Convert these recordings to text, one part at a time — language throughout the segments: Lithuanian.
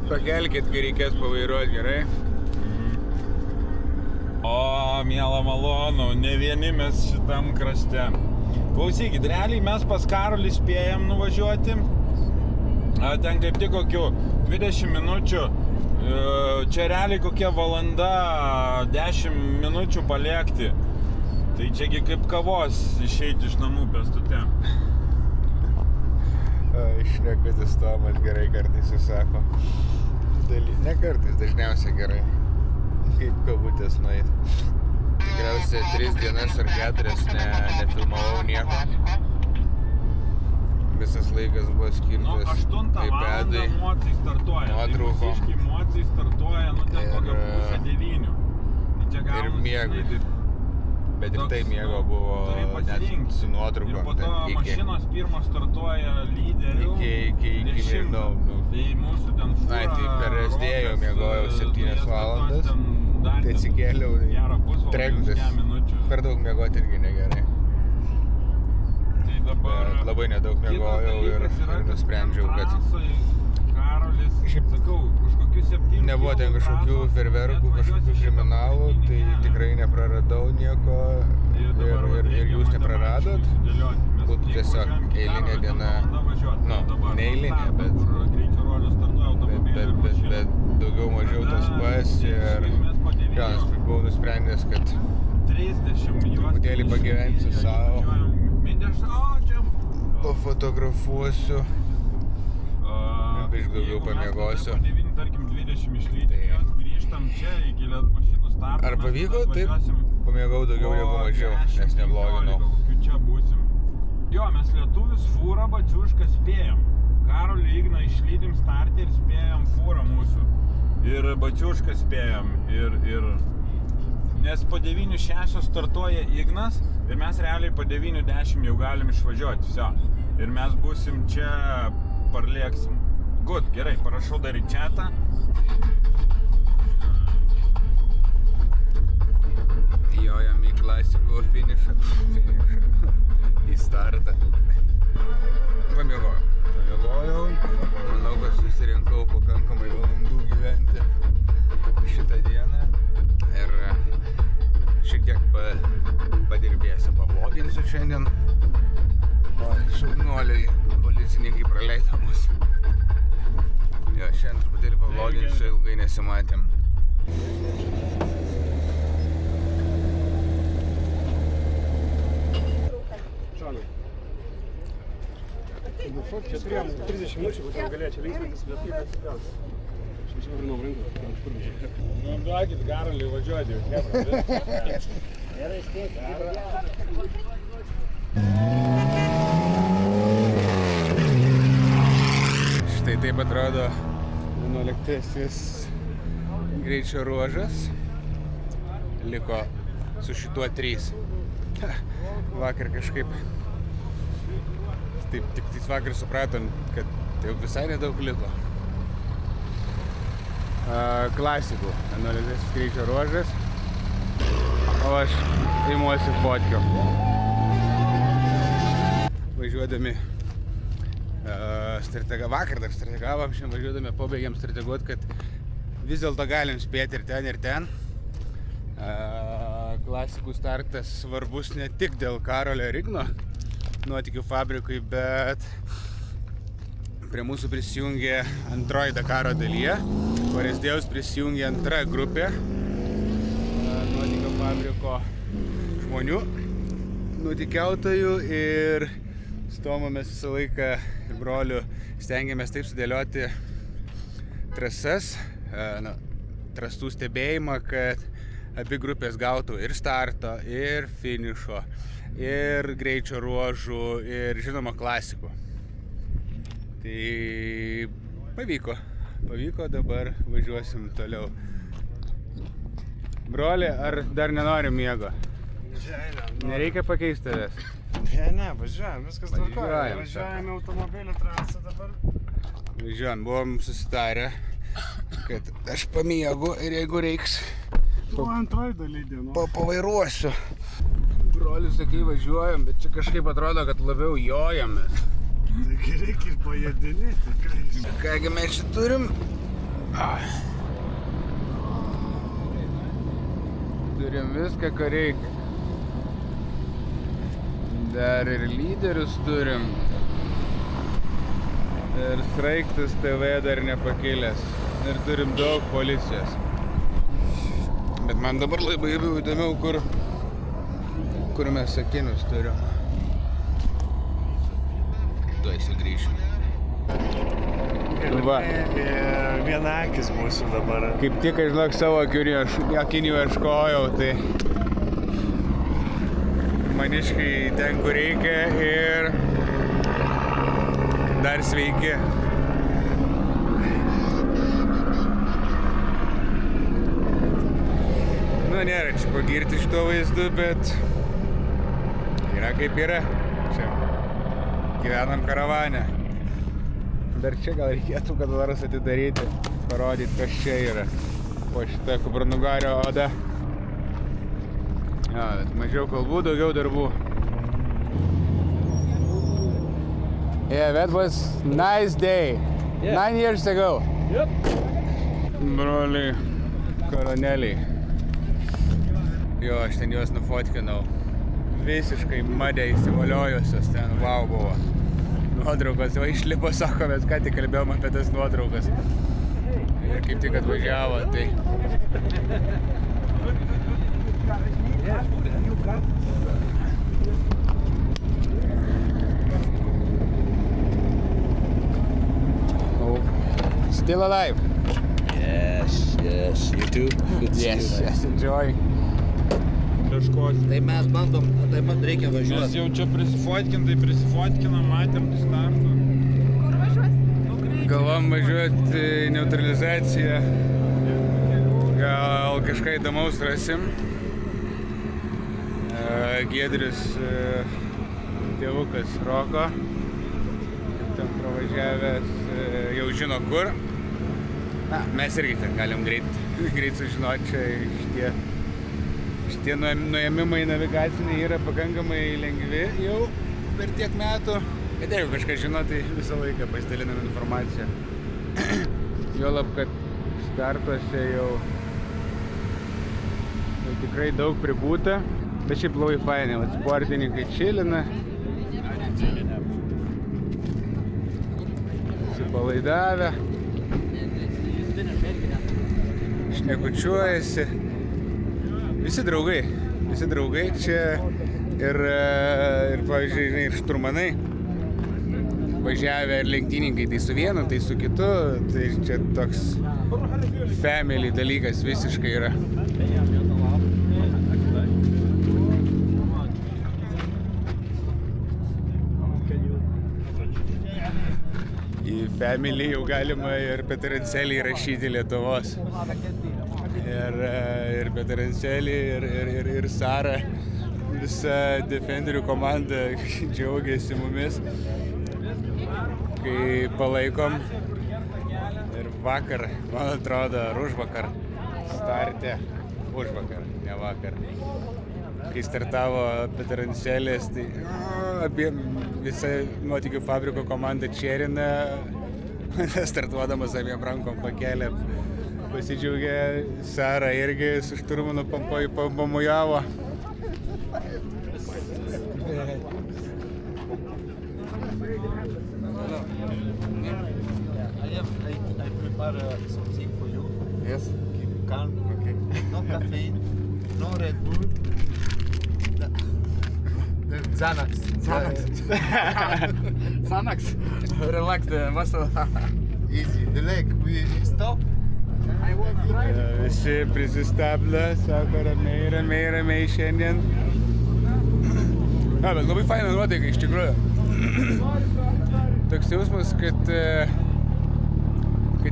Pakelkit, kai reikės pavairuoti, gerai? O, miela malonu, ne vieni mes šitam krašte. Klausykit, realiai mes pas Karolį spėjam nuvažiuoti. Ten kaip tik kokių 20 minučių. Čia realiai kokia valanda 10 minučių paliekti. Tai čiagi kaip kavos išeiti iš namų pėstute. Išrekutis Tomas gerai kartais susako. Ne kartais, dažniausiai gerai. Kaip kabutės nueit. Tikriausiai 3 dienas ar 4 nefilmavau nieko. Visas laikas buvo skirtas iPadui, nuotraukom ir miegui. Bet ir tai miego buvo net su nuotraukom. Ir po to mašinos pirmos startuoja lyderių. Iki nežinau. Tai mūsų ten fūra. Tai per SD miegojau 7 valandas. Tai atsikėliau trenktas. Per daug miegoti irgi negerai. Tai dabar labai nedaug miegojau ir nusprendžiau, kad Karolis, sakau, kažkokių 7 nebuvo ten kažkokių ferverkų, kažkokių kriminalų, tai tikrai nepraradau nieko ir jūs nepraradot. Būtų tiesiog eilinė diena, ne eilinė, bet daugiau mažiau tas pas ir buvau nusprendęs, kad truputėlį pagyvensiu savo, pafotografuosiu. Iš daugiau pamiegosiu. Tarkim 20 išlydį, grįžtam čia iki mašinų starto. Ar pavyko? Taip, pamiegau daugiau negu mažiau, nes nebloginau. Čia būsim. Jo, mes lietuvis fūrą baciušką spėjom. Karolį Igną išlydim startį ir spėjom fūrą mūsų. Ir baciušką spėjom. Nes po 9:06 startuoja Ignas ir mes realiai po 9:10 jau galim išvažiuoti. Viso. Ir mes būsim čia, parlėksim. Good, gerai, parašau dar į chatą. Jojam į klasikų finišą. Į startą. Pamiegojau. Manau, kad susirinkau pakankamai valandų gyventi šitą dieną. Ir šiek tiek padirbėsiu, pavloginsiu šiandien. Šaunuoliai, policininkai praleido mus. Jo, šiandien truputėlį pavloginsiu, ilgai nesimatėm. Šonai. Čia turėjom 30 minučių, būtent galėčiau linksmintis, bet kaip atsigaus. Aš čia varinau ranką, tam špurgiai. Nu, duokit Karolį važiuoti jau, hebra. Gerai, spėsi. Štai taip atrodo 11-asis greičio ruožas. Liko su šituo 3. Vakar kažkaip taip, tik vakar supratom, kad jau visai nedaug liko. Klasikų 11-asis greičio ruožas. O aš imuosi fotkio. Važiuodami vakar dar strategavom, šiandien važiuodami pabaigėm strateguoti, kad vis dėlto galim spėti ir ten. Klasikų startas svarbus ne tik dėl Karolio ir Igno nuotykių fabrikui, bet prie mūsų prisijungė antroji Dakaro dalyje. Parezdėjaus prisijungė antra grupė nuotykių fabriko žmonių, nuotykiautojų ir su Tomu mes visą laiką broliu stengiamės taip sudėlioti trasas, trasų stebėjimą, kad abi grupės gautų ir starto, ir finišo, ir greičio ruožų, ir žinoma klasikų. Tai pavyko, dabar važiuosim toliau. Broli, ar dar nenori miego? Nereikia pakeisti tavęs? Ne, važiuojam, viskas tvarkoja. Važiuojame automobilių trasą dabar. Važiuojam, buvom susitarę, kad aš pamiegu ir jeigu reiks, antroji daly dienos. Pavairuosiu. Brolius, sakai, važiuojam, bet čia kažkaip atrodo, kad labiau jojamės. Taigi reikia ir pajėdinėti. Kągi mes čia turim? Turim viską, ką reikia. Dar ir lyderius turim. Ir sraigtas TV dar nepakilęs. Ir turim daug policijos. Bet man dabar labai įdomiau, kur mes akinius turim. Tuoj sugrįšiu. Va. Viena akis būsiu dabar. Kaip tik, aš žinok, savo akinių ieškojau, tai maniškai ten, kur reikia ir dar sveiki. Nu, nėra čia ko girti šito vaizdu, bet yra kaip yra. Čia gyvenam karavane. Dar čia gal reikėtų kada nors atidaryti, parodyti, kas čia yra po šitą kupranugario odą. Jo, bet mažiau kalbų, daugiau darbų. Yeah, that was nice day. Yeah. 9 years ago. Yep. Broliai, koroneliai. Jo, aš ten juos nufotkinau. Visiškai madė įsivoliojusios, ten wow buvo. Nuotraukos, va išlipo, sako, mes ką tik kalbėjom apie tas nuotraukas. Ir kaip tik atvažiavo, tai... Oh. Still alive? Yes, you too. Good to see you. Yes, enjoy. Ieškoti. Tai mes bandom, taip pat reikia Mes važiuoti. jau čia prisifotkinam, matėm startą. Galvom važiuoti į neutralizaciją. Gal kažką įdomaus rasim. Giedrius, tėvukas Roko, ten pravažiavęs, jau žino kur. Na, mes irgi ten galim greit sužinoti, čia šitie nuėmimai navigaciniai yra pakankamai lengvi jau per tiek metų. Bet jeigu kažkas žino, tai visą laiką pasidalinam informaciją. Juolab, kad startuose jau tikrai daug pribūta. Bet šiaip labai fainai, sportininkai čilina. Atsipalaidavę. Šnekučiuojasi. Visi draugai čia ir pavyzdžiui, ir šturmanai. Važiavę ir lenktyninkai, tai su vienu, tai su kitu. Tai čia toks family dalykas visiškai yra. Į family jau galima ir Peterancelį įrašyti Lietuvos. Ir Peterancelį, ir Sara, visa Defenderių komanda džiaugiasi mumis, kai palaikom. Ir vakar, man atrodo, ar užvakar starte, užvakar, ne vakar. Kai startavo Peterancelis, tai visa nuotykių fabriko komanda čerina, startuodamas abiem rankom pakelė. Pasidžiaugė, Sara irgi su šturmanu pamojavo. I prepare something for you. Yes? Keep calm. Okay. No caffeine, no Red Bull. Xanax. Xanax. Relax the muscle. Easy. The leg, we stop. Visi prisistabdo, sako ramiai šiandien. Na, bet labai faina nuotaika iš tikrųjų. Toks jausmas, kad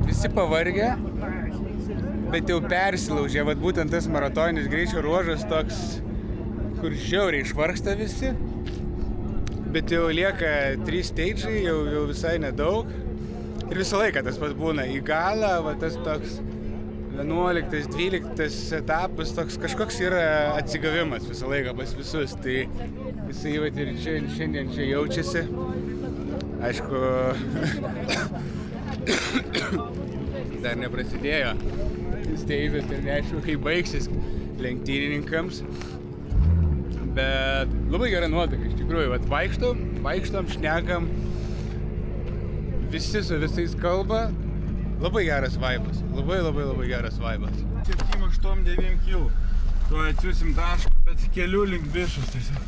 visi pavargę, bet jau persilaužė. Vat būtent tas maratoninis greičio ruožas toks, kur žiauriai išvargsta visi. Bet jau lieka 3 stage'ai, jau visai nedaug. Ir visą laiką tas pats būna į galą, va tas toks 11, 12 etapas, toks kažkoks yra atsigavimas visą laiką pas visus. Tai jisai vat ir šiandien čia jaučiasi. Aišku, dar neprasidėjo steidžas ir neaišku, kai baigsis lenktynininkams. Bet labai gera nuotaika, iš tikrųjų, vat vaikštom, šnekam, visi su visais kalba, labai geras vaibas, labai geras vaibas. 7-8-9 kil. Tuo atsiusim tašką, bet kelių link Bišos tiesiog.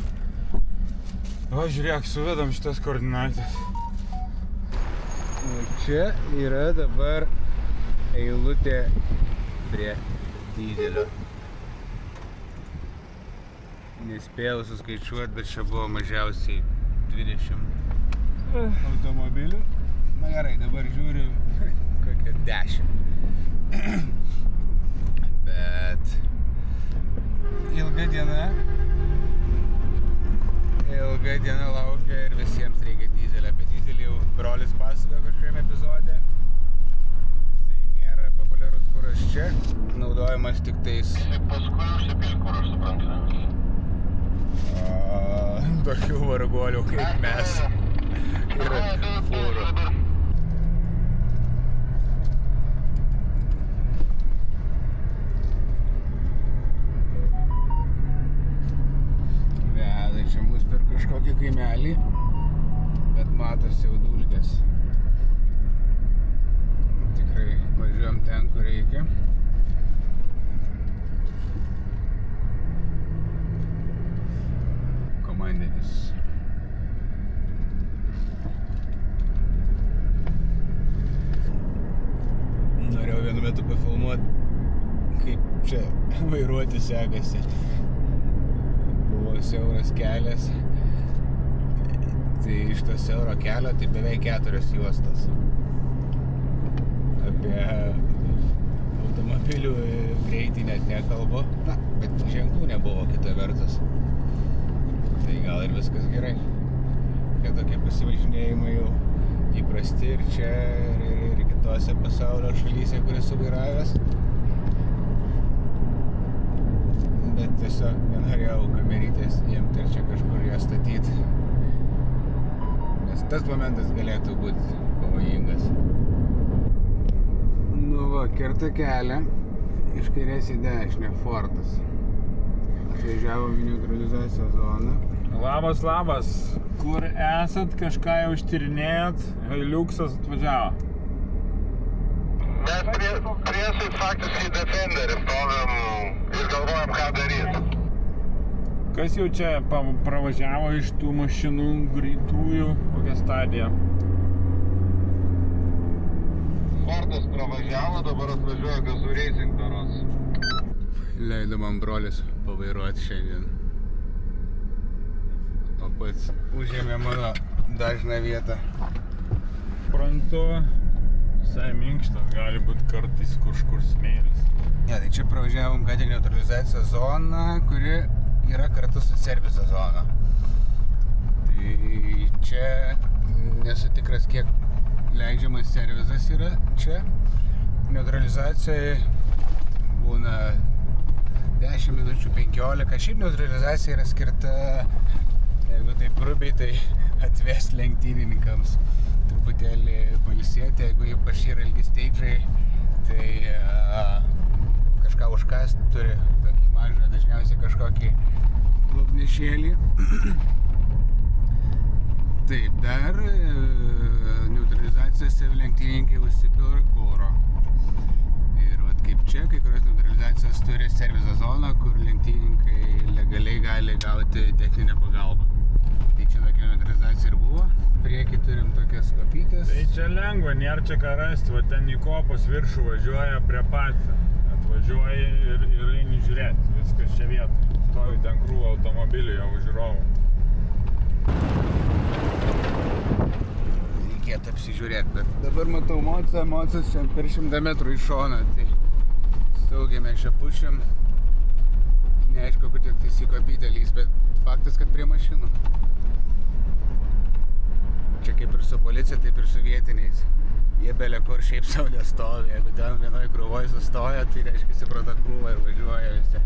O, žiūrėk, suvedam šitas koordinatės. Čia yra dabar eilutė prie dyzelio. Nespėjau suskaičiuoti, bet čia buvo mažiausiai 20 automobilių. Na gerai, dabar žiūriu kokią 10. Bet ilga diena laukia ir visiems reikia dyzelio. Apie dyzelį jau brolis pasakojo kažkuriame epizode. Tai nėra populiarus kuras čia, naudojamas tik tais tokių varguolių kaip mes ir fūrų. Veda čia mus per kažkokį kaimelį, bet matosi jau dulkės. Tikrai važiuojam ten, kur reikia. Komandinis. Norėjau vienu metu pafilmuoti, kaip čia vairuoti sekasi. Buvo siauras kelias. Tai iš to siauro kelio tai beveik 4 juostos. Apie automobilių greitį net nekalbu. Na, bet ženklų nebuvo kita vertus. Tai gal ir viskas gerai. Kad tokie pasivažinėjimai jau įprasti ir čia, ir kitose pasaulio šalyse, kur esu vairavęs. Bet tiesiog nenorėjau kamerytės imti ir čia kažkur ją statyti. Nes tas momentas galėtų būti pavojingas. Nu va, kerta kelią, iš kairės į dešinę, Fordas. Atvažiavom į neutralizacijos zoną. Labas. Kur esat, kažką jau ištyrinėjot? Liuksas atvažiavo. Mes priešais faktiškai Defenderį stovim ir galvojam, ką daryti. Kas jau čia pravažiavo iš tų mašinų greitųjų? Kokią stadiją? Fordas pravažiavo, dabar atvažiuoja Gazoo Racing berods. Leido man brolis pavairuoti šiandien. O pats užėmė mano dažną vietą. Prantu, visai minkštas, gali būti kartais kažkur smėlis. Ja, tai čia pravažiavom ką tik neutralizacijos zoną, kuri yra kartu su serviso zona. Tai čia nesu tikras, kiek leidžiamas servisas yra čia. Neutralizacijai būna 10 minučių 15. Šiaip neutralizacija yra skirta, jeigu taip grubiai, tai atvest lenktynininkams truputėlį pailsėti. Jeigu ypač yra ilgi steidžai, tai kažką užkast turi tokį mažą, dažniausiai kažkokį klubnešėlį. Taip, dar neutralizacijose lenktynininkai užsipila kuro. Ir vat kaip čia, kai kurios neutralizacijos turi serviso zoną, kur lenktynininkai legaliai gali gauti techninę pagalbą. Tai čia tokia neutralizacija ir buvo. Priekį turim tokias kopytės. Tai čia lengva, nėra čia ką rasti, va ten į kopos viršų važiuoja prie patį. Atvažiuoja ir eini žiūrėti, viskas čia vietoj. Stovi ten krūva automobilių jau žiūrovų. Reikėtų apsižiūrėti, bet dabar matau Mocas čia per 100 metrų į šoną, tai saugiai mes čia pušiam. Neaišku, kur tik tais į kopytę lys, bet faktas, kad prie mašinų. Čia kaip ir su policija, taip ir su vietiniais. Jie bele kur šiaip sau nestovi. Jeigu ten vienoj krūvoj sustoja, tai reiškia pro tą krūvą ir važiuoja visi.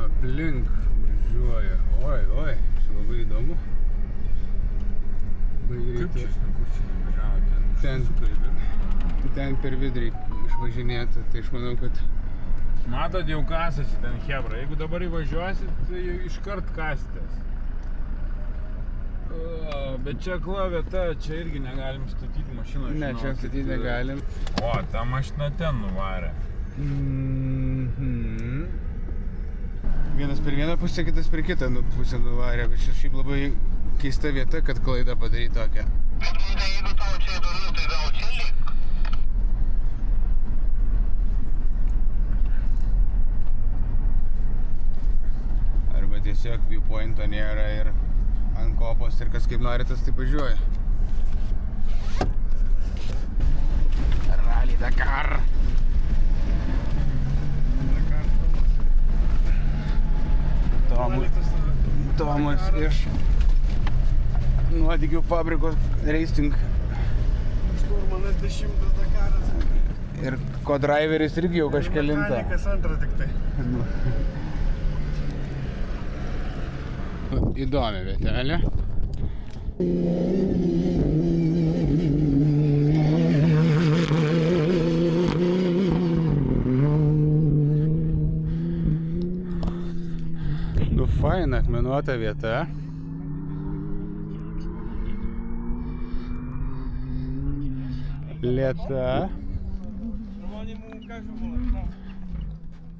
Aplink važiuoja. Oi, čia labai įdomu. labai greitai. Kur čia nuvažiavo? Ten per vidurį išvažinėta, tai aš manau, kad Matot, jau kasasi ten hebra. Jeigu dabar įvažiuosit, tai iškart kasitės. Bet čia akla vieta, čia irgi negalim statyti mašiną. ne, čia statyti negalim. O, ta mašina ten nuvarė. Vienas per vieną pusę, kitas per kitą pusę nuvarė, bet čia šiaip labai keista vieta, kad klaidą padaryti tokią. Jeigu tau čia įdomu, tai gal čia lik. Arba tiesiog viewpointo nėra ir ant kopos ir kas kaip nori, tas taip važiuoja. Rally Dakar. Tomas iš nuotykių fabrikos racing. Šturmanas 10 Dakaras. Ir kodriveris irgi jau kažkelintą. Mechanikas antras tik tai. Įdomi vietelė. Faina akmenuota vieta.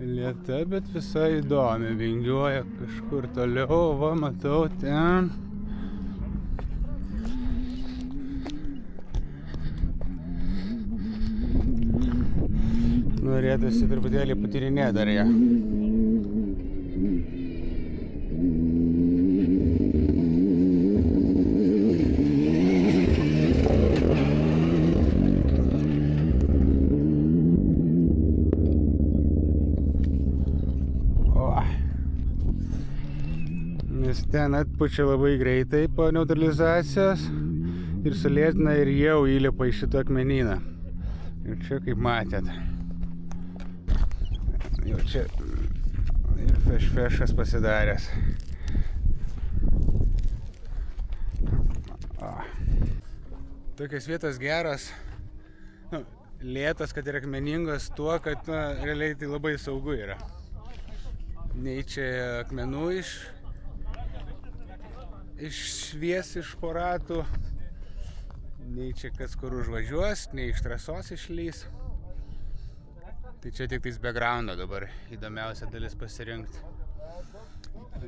Lėta, bet visai įdomi. Vingiuoja kažkur toliau, va, matau ten. Norėtųsi truputėlį patyrinėti dar ją. Nes ten atpučia labai greitai po neutralizacijos ir sulėtina ir jau įlipa į šitą akmenyną. Ir čia kaip matėt. Jau čia ir fešas pasidaręs. Tokios vietos geros. Lėtas, kad ir akmeningos tuo, kad realiai tai labai saugu yra. Nei čia akmenų iššvies iš po ratų, nei čia kas kur užvažiuos, nei iš trasos išlys. Tai čia tik tais backgroundo dabar įdomiausia dalis pasirinkti.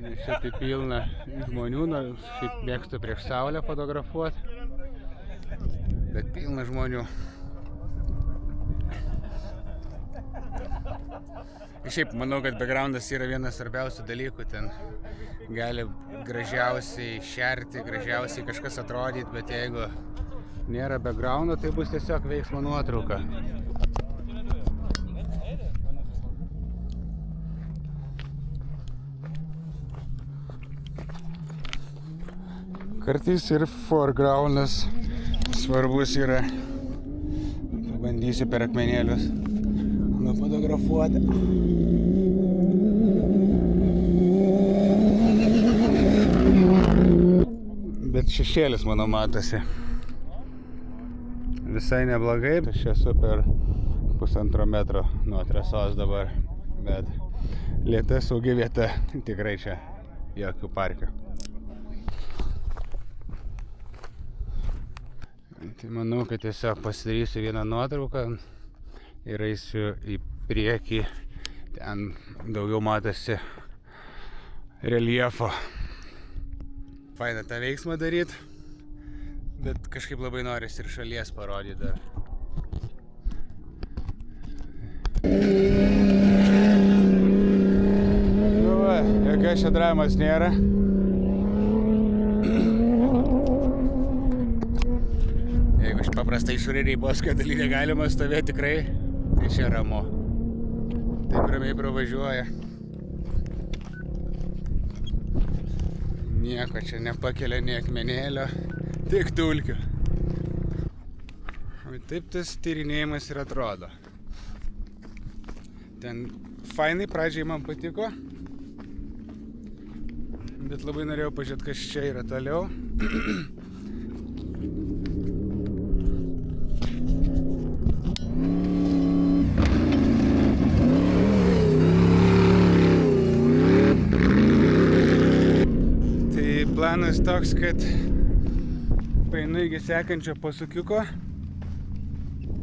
Nes čia tai pilna žmonių, šiaip mėgstu prieš saulę fotografuoti, bet pilna žmonių. Šiaip manau, kad backgroundas yra vienas svarbiausių dalykų, ten gali gražiausiai šerti, gražiausiai kažkas atrodyti, bet jeigu nėra backgroundo, tai bus tiesiog veiksmo nuotrauka. Kartais ir foregroundas svarbus yra. Pabandysiu per akmenėlius nufotografuoti. Bet šešėlis mano matosi. Visai neblogai. Aš esu per 1,5 metro nuo trasos dabar. Bet lėta saugi vieta. Tikrai čia jokių parkių. Tai manau, kad tiesiog pasidarysiu vieną nuotrauką ir eisiu į priekį. Ten daugiau matosi reljefo. Faina tą veiksmą daryti, bet kažkaip labai norisi ir šalies parodyti dar. Nu va, jokios čia dramos nėra. Jeigu iš paprastai išoriniai Bosko daly negalima stovėti tikrai, tai čia ramu. Taip ramiai pravažiuoja. Nieko čia nepakelia nei akmenėlio, tik dulkių. Taip tas tyrinėjimas ir atrodo. Ten fainai pradžiai man patiko, bet labai norėjau pažiūrėti, kas čia yra toliau. planas toks, kad paeinu iki sekančio pasukiuko,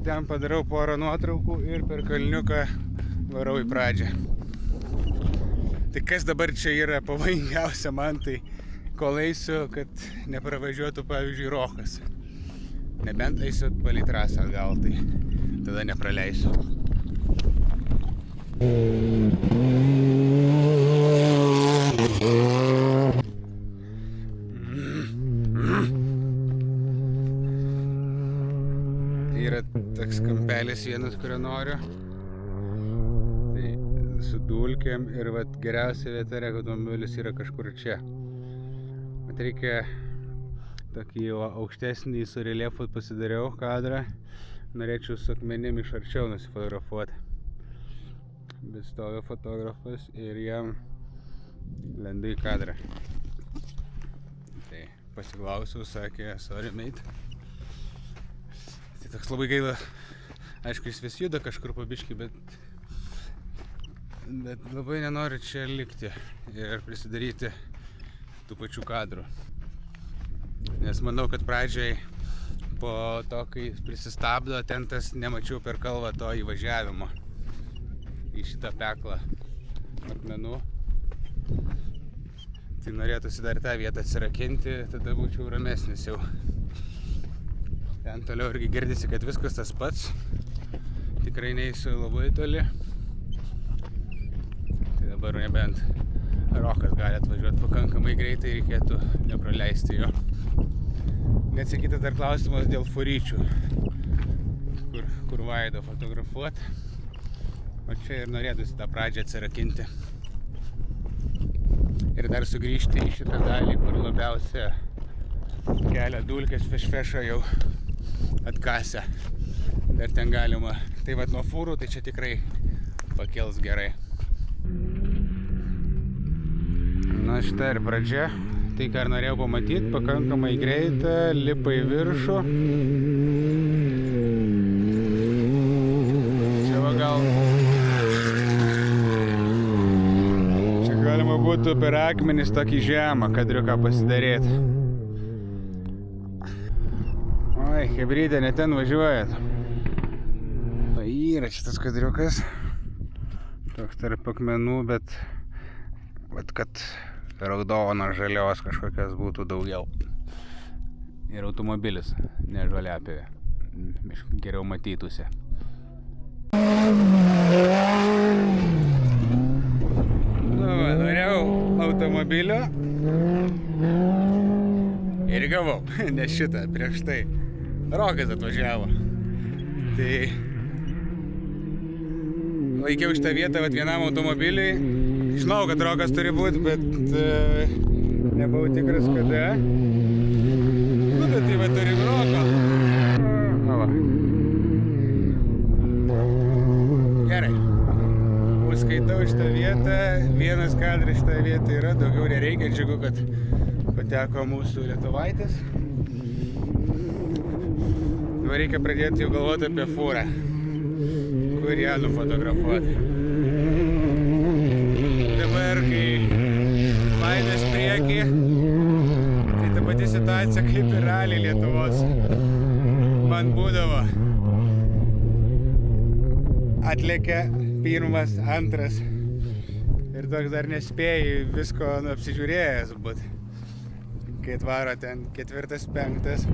ten padarau porą nuotraukų ir per kalniuką varau į pradžią. Tai kas dabar čia yra pavojingiausia man, tai kol eisiu, kad nepravažiuotų, pavyzdžiui, Rokas. Nebent eisiu palei trasą atgal, tai tada nepraleisiu. Yra toks kampelis vienas, kurio noriu. Tai su dulkėm ir vat geriausia vieta, jeigu automobilis yra kažkur čia. Bet reikia tokį jau aukštesnį su reliefu pasidariau kadrą. Norėčiau su akmenim iš arčiau nusifotografuoti. Bet stovi fotografas ir jam lendu į kadrą. Tai pasiklausiau, sakė, sorry mate. Tai toks labai gaila, aišku, jis vis juda kažkur pabiški, bet labai nenoriu čia likti ir prisidaryti tų pačių kadrų. Nes manau, kad pradžiai po to, kai prisistabdo, ten tas nemačiau per kalvą to įvažiavimo į šitą peklą akmenų. Tai norėtųsi dar tą vietą atsirakinti, tada būčiau ramesnis jau. Ten toliau irgi girdisi, kad viskas tas pats. Tikrai neįsiu labai toli. Tai dabar nebent Rokas gali atvažiuoti pakankamai greitai, reikėtų nepraleisti jo. Neatsakytas dar klausimas dėl furyčių, kur Vaido fotografuoti. O čia ir norėtųsi tą pradžią atsirakinti. Ir dar sugrįžti į šitą dalį, kur labiausia kelia dulkės fešfešą jau atkasę. Dar ten galima. Tai vat nuo fūrų, tai čia tikrai pakels gerai. Na šitą ir pradžia. Tai ką ir norėjau pamatyti, pakankamai greita, lipa į viršų. Čia va gal... Čia galima būtų per akmenis tokį žemą kadriuką pasidarėti. Oi, hebridė, ne ten važiuojat. Yra šitas kadriukas. Toks tarp akmenų, bet kad raudonas žalios kažkokias būtų daugiau. Ir automobilis, ne žoliapjovė. Geriau matytųsi. Norėjau automobilio ir gavau, ne šitą, prieš tai. Rokas atvažiavo. Tai laikiau šitą vietą vienam automobiliui. Žinau, kad Rokas turi būti, bet nebuvau tikras kada. Nu, bet tai va turim Roko. Gerai. Užskaitau šitą vietą. Vienas kadras šitą vietą yra, daugiau nereikia. Džiugu, kad pateko mūsų lietuvaitis. Dabar reikia pradėti jau galvoti apie fūrą. Kur ją nufotografuoti. Dabar, kai Vaidas prieki, tai ta pati situacija kaip ir raliai Lietuvos. Man būdavo. Atlėkia pirmas, antras. Ir toks dar nespėjai visko apsižiūrėjęs būt. Kai atvaro ten ketvirtas, penktas.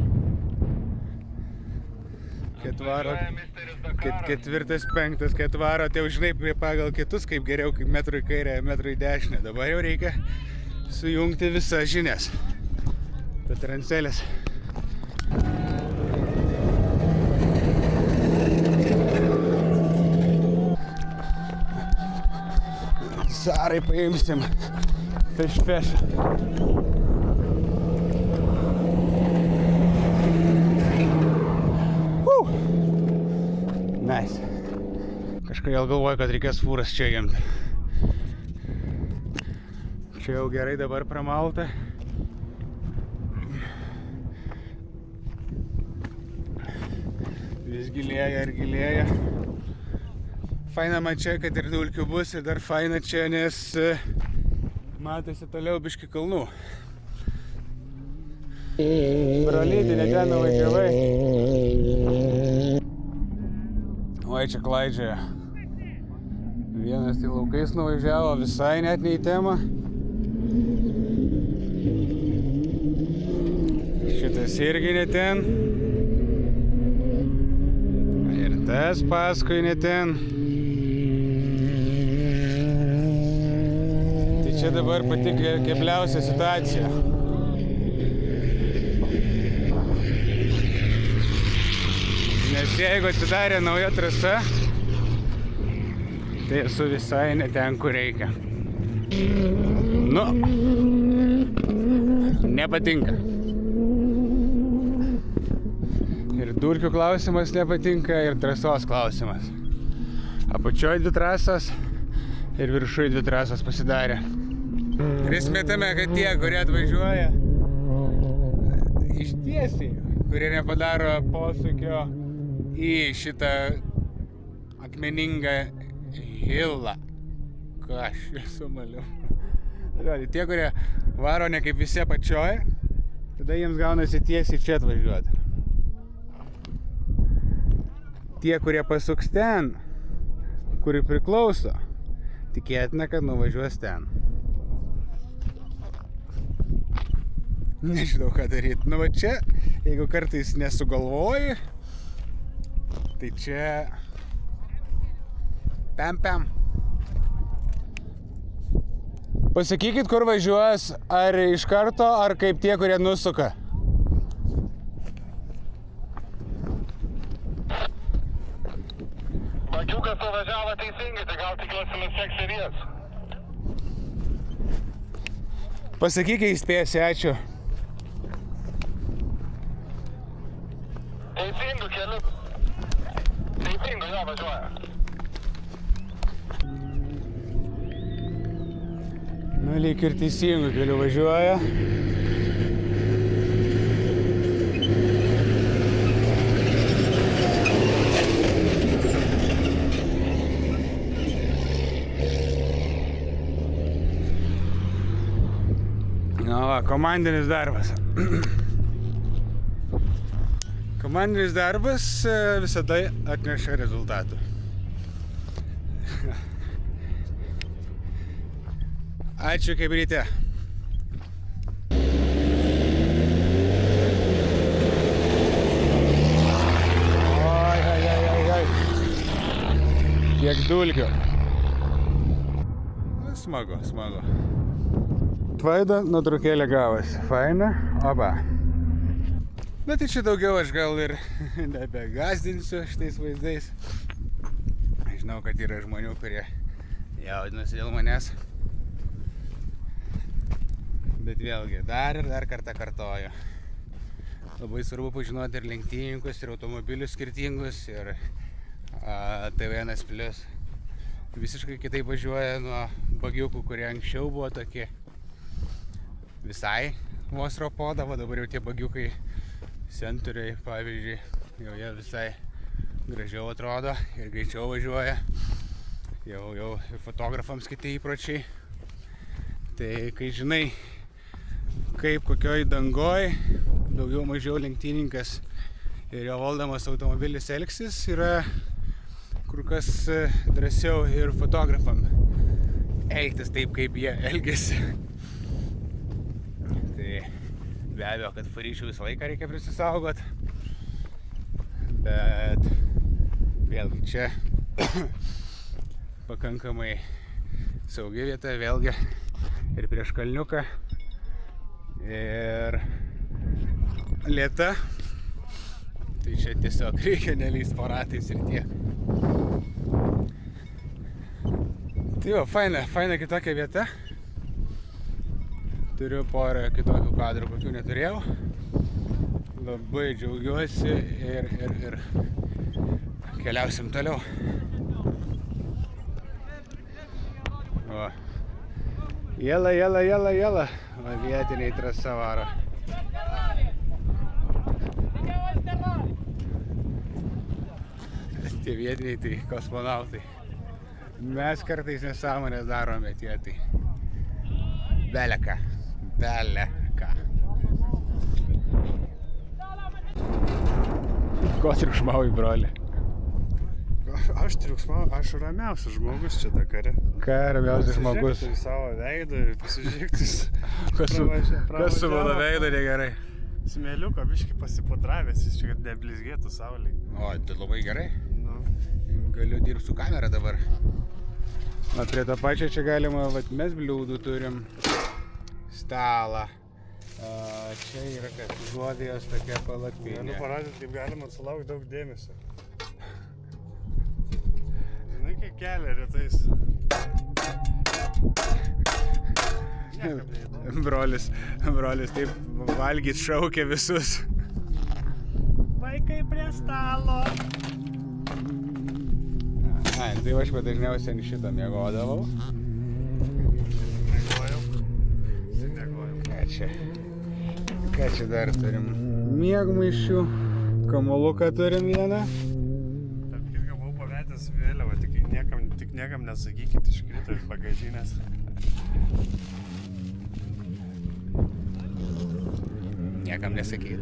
Ketvirtas, penktas, kai atvaro, tai jau žinai pagal kitus, kaip geriau, kaip metrų į kairę, metrų į dešinę. Dabar jau reikia sujungti visas žinias. Petrancelis. Sarai paimsim. Feš. Nice. Kažkodėl galvoju, kad reikės fūras čia imti. Čia jau gerai dabar pramalta. Vis gilėja ir gilėja. Faina man čia, kad ir dulkių bus, ir dar faina čia, nes matosi toliau biški kalnų. Tolydį, ne ten nuvažiavai. Oi, čia klaidžioja. Vienas tai laukais nuvažiavo, visai net ne į temą. Šitas irgi ne ten. Ir tas paskui ne ten. Tai čia dabar pati kebliausia situacija. Nes jeigu atsidarė nauja trasa, tai esu visai ne ten, kur reikia. Nu, nepatinka. Ir durkių klausimas nepatinka, ir trasos klausimas. Apačioj 2 trasos ir viršuj 2 trasos pasidarė. Ir esmėtame, kad tie, kurie atvažiuoja ištiesiai, kurie nepadaro posūkio į šitą akmeningą hilą. Ką aš esu maliu. Tie, kurie varo ne kaip visi apačioj, tada jiems gaunasi tiesiai čia atvažiuoti. Tie, kurie pasuks ten, kuri priklauso, tikėtina, kad nuvažiuos ten. Nežinau, ką daryti. Nu va čia, jeigu kartais nesugalvoji, tai čia pem. Pasakykit, kur važiuos, ar iš karto, ar kaip tie, kurie nusuka. Bagiukas nuvažiavo teisingai, tai gal tikiuosi nuseksi ir jas. Pasakyk, kai įspėsi, ačiū. Teisingų keliu. Teisingų jo važiuoja. Nu, lyg ir teisingų keliu važiuoja. Komandinis darbas. Komandinis darbas visada atneša rezultatų. Ačiū kaip ryte. Oi. Kiek dulkių. Smagu. Vaida nuotraukėlė gavosi. Faina. Opa. Bet tai čia daugiau aš gal ir nebegazdinsiu šitais vaizdais. Žinau, kad yra žmonių, kurie jaudinasi dėl manęs. Bet vėlgi, dar kartą kartoju. Labai svarbu pažinoti ir lenktynininkus, ir automobilius skirtingus, ir T1+. Visiškai kitaip važiuoja nuo bagiukų, kurie anksčiau buvo tokie visai vos ropodavo, dabar jau tie bagiukai Centuriai, pavyzdžiui, jau jie visai gražiau atrodo ir greičiau važiuoja. Jau ir fotografams kiti įpročiai. Tai kai žinai, kaip kokioj dangoj daugiau mažiau lenktynininkas ir jo valdomas automobilis elgsis, yra kur kas drąsiau ir fotografam elgtis taip, kaip jie elgiasi. Tai be abejo, kad Paryžių visą laiką reikia prisisaugot, bet vėlgi čia pakankamai saugi vieta, vėlgi ir prieš kalniuką, ir lėta, tai čia tiesiog reikia nelyst po ratais ir tiek. Tai jo, faina kitokia vieta. Turiu porą kitokių kadrų, kokių neturėjau. Labai džiaugiuosi ir keliausim toliau. O. Jela. O vietiniai trasa varo. Tie vietiniai tai kosmonautai. Mes kartais nesąmonės darome tie tai. Beleka. Ko triukšmauji, broli? Aš triukšmau, aš ramiausias žmogus čia Dakare. Ką ramiausias žmogus? Pasižiūrėk tu į savo veidą ir pasižiūrėk tu Kas su mano veidu negerai? Smėliuko biškį pasipudravęs, jis čia kad neblizgėtų saulėj. O, tai labai gerai. Nu. Galiu dirbti su kamera dabar. O prie to pačio čia galima, mes bliūdų turim. Stalą. Čia yra kas, užuovėjos tokia palapinė. Galiu parodyti, kaip galima sulaukti daug dėmesio. Žinai, kaip kelia rytais. Brolis taip valgyt šaukia visus. Vaikai prie stalo. Ai, tai aš dažniausiai ant šitą miegodavau. Ką čia dar turim? Miegmaišių. Kamuoluką turim vieną. Tarp kitką buvau pametęs vėliavą, tik niekam nesakykit, iškrito iš bagažinės. Niekam nesakyt.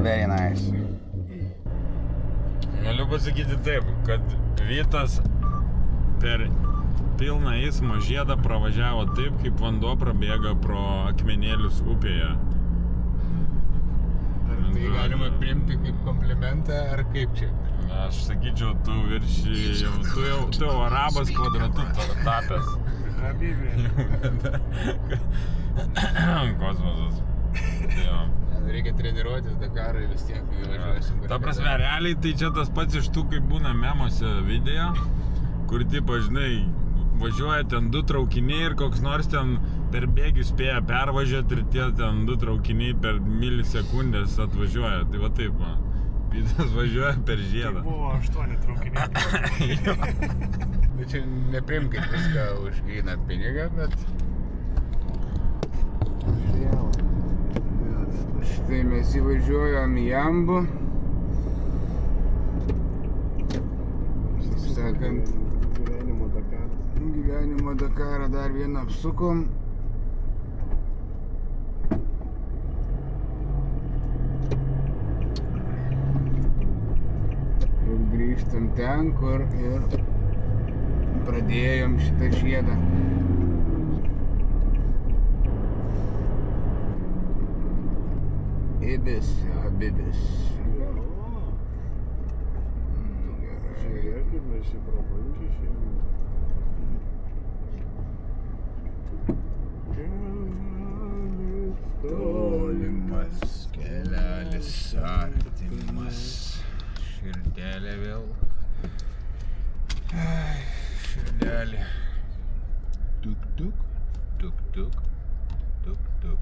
Very nice. Galiu pasakyti taip, kad Vytas per pilną eismo žiedą pravažiavo taip, kaip vanduo prabėga pro akmenėlius upėje. Ar tai galima priimti kaip komplimentą, ar kaip čia? Aš sakyčiau, tu viršijai, tu jau arabas kvadratu tapęs. Habibė. Kosmosas. Jo. Reikia treniruotis Dakarui vis tiek, kai važiuosim. Ta prasme, realiai tai čia tas pats iš tų, kaip būna memuose video, kur tipo, žinai, važiuoja ten 2 traukiniai ir koks nors ten per bėgį spėja pervažiuoti ir tie ten 2 traukiniai per milisekundės atvažiuoja. Tai va taip, man. Vytas važiuoja per žiedą. Tai buvo 8 traukiniai. Bet čia neprimkit viską už gryną pinigą, bet... Štai mes įvažiuojam į Jambu. Sakant, gyvenimo Dakarą dar vieną apsukom. Ir grįžtam ten, kur ir pradėjom šitą žiedą. Ibis, Habibis. Žiūrėk, kaip mes čia prabankiai šiandien. Tolimas kelelis artimas. Širdelė vėl. Širdelė. Tuk tuk, tuk tuk, tuk tuk.